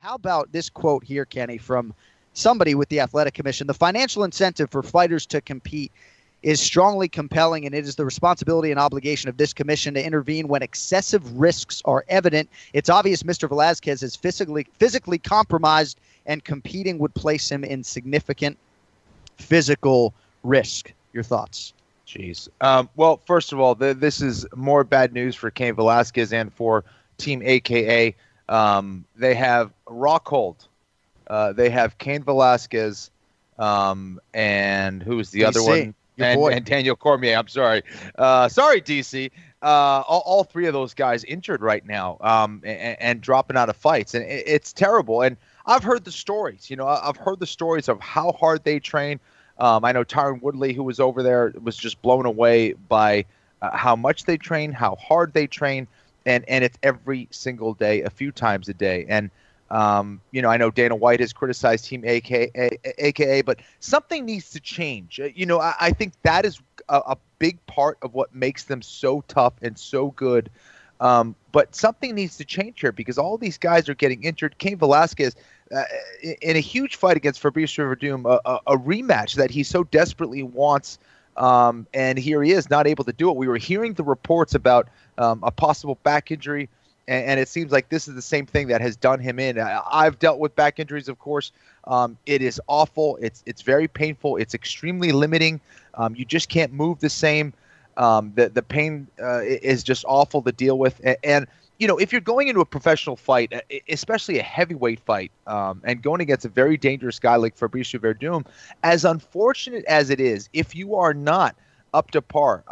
How about this quote here, Kenny, from somebody with the Athletic Commission? The financial incentive for fighters to compete is strongly compelling, and it is the responsibility and obligation of this commission to intervene when excessive risks are evident. It's obvious Mr. Velsaquez is physically compromised, and competing would place him in significant physical risk. Your thoughts? Jeez. Well, first of all, this is more bad news for Cain Velsaquez and for Team A.K.A. They have Rockhold. They have Cain Velsaquez, and who's the other one? And Daniel Cormier. I'm sorry. Sorry, DC. All three of those guys injured right now, and dropping out of fights, and it's terrible. And I've heard the stories. I've heard the stories of how hard they train. I know Tyron Woodley, who was over there, was just blown away by how much they train, how hard they train, and it's every single day, a few times a day. And I know Dana White has criticized Team A.K.A, but something needs to change. I think that is a big part of what makes them so tough and so good. But something needs to change here because all these guys are getting injured. Cain Velsaquez, in a huge fight against Fabrice Verdum, a rematch that he so desperately wants, and here he is not able to do it. We were hearing the reports about a possible back injury, and it seems like this is the same thing that has done him in. I've dealt with back injuries, of course. It is awful. It's very painful. It's extremely limiting. You just can't move the same. The pain is just awful to deal with. And if you're going into a professional fight, especially a heavyweight fight, and going against a very dangerous guy like Fabrice Verdum, as unfortunate as it is, if you are not up to par,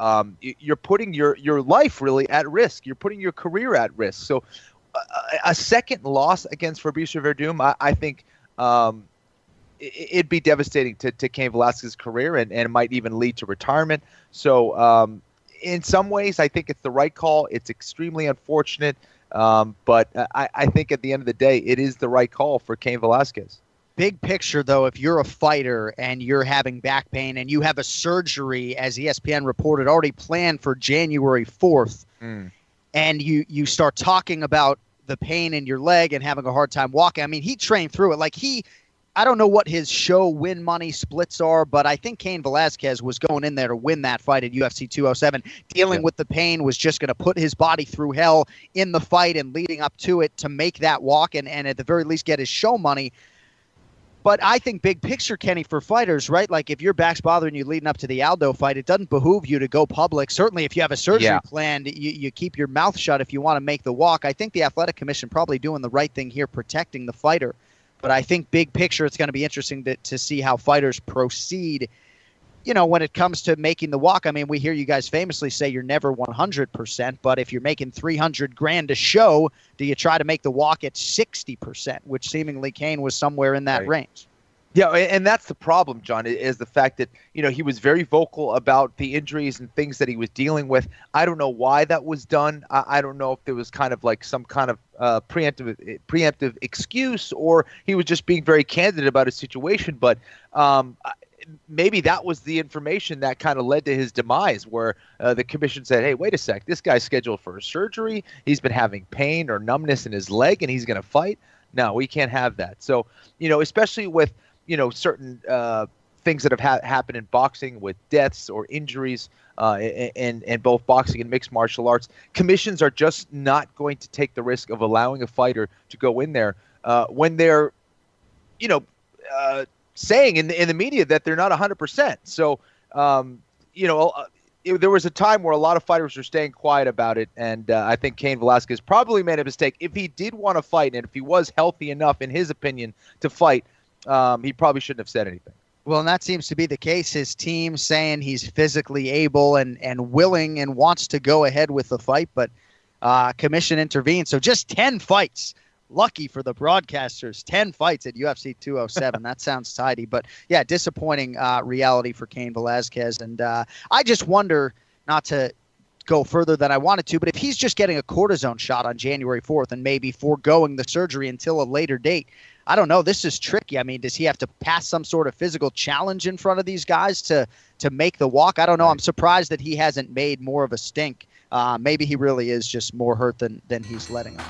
you're putting your life really at risk. You're putting your career at risk. So a second loss against Fabrice Verdum, I think it'd be devastating to Cain Velsaquez's career, and it might even lead to retirement. So in some ways, I think it's the right call. It's extremely unfortunate, but I think at the end of the day, it is the right call for Cain Velsaquez. Big picture, though, if you're a fighter and you're having back pain and you have a surgery, as ESPN reported, already planned for January 4th, and you start talking about the pain in your leg and having a hard time walking. I mean, he trained through it. I don't know what his show win money splits are, but I think Cain Velsaquez was going in there to win that fight at UFC 207. Dealing with the pain was just going to put his body through hell in the fight and leading up to it to make that walk and at the very least get his show money. But I think big picture, Kenny, for fighters, right? Like if your back's bothering you leading up to the Aldo fight, it doesn't behoove you to go public. Certainly if you have a surgery planned, you keep your mouth shut if you want to make the walk. I think the Athletic Commission probably doing the right thing here, protecting the fighter. But I think big picture, it's going to be interesting to see how fighters proceed, when it comes to making the walk. I mean, we hear you guys famously say you're never 100%, but if you're making $300,000 a show, do you try to make the walk at 60%, which seemingly Cain was somewhere in that range? Yeah, and that's the problem, John, is the fact that, he was very vocal about the injuries and things that he was dealing with. I don't know why that was done. I don't know if there was kind of like some kind of preemptive excuse, or he was just being very candid about his situation. But maybe that was the information that kind of led to his demise, where the commission said, hey, wait a sec, this guy's scheduled for a surgery. He's been having pain or numbness in his leg, and he's going to fight. No, we can't have that. So, especially with, certain things that have happened in boxing with deaths or injuries in both boxing and mixed martial arts, commissions are just not going to take the risk of allowing a fighter to go in there when they're, saying in the media that they're not 100%. So, there was a time where a lot of fighters were staying quiet about it, and I think Cain Velsaquez probably made a mistake. If he did want to fight, and if he was healthy enough, in his opinion, to fight, he probably shouldn't have said anything. Well, and that seems to be the case. His team saying he's physically able and willing and wants to go ahead with the fight, but commission intervened. So just 10 fights. Lucky for the broadcasters, 10 fights at UFC 207. That sounds tidy. But, yeah, disappointing reality for Cain Velsaquez. And I just wonder, not to go further than I wanted to, but if he's just getting a cortisone shot on January 4th and maybe foregoing the surgery until a later date, I don't know. This is tricky. I mean, does he have to pass some sort of physical challenge in front of these guys to make the walk? I don't know. I'm surprised that he hasn't made more of a stink. Maybe he really is just more hurt than he's letting on.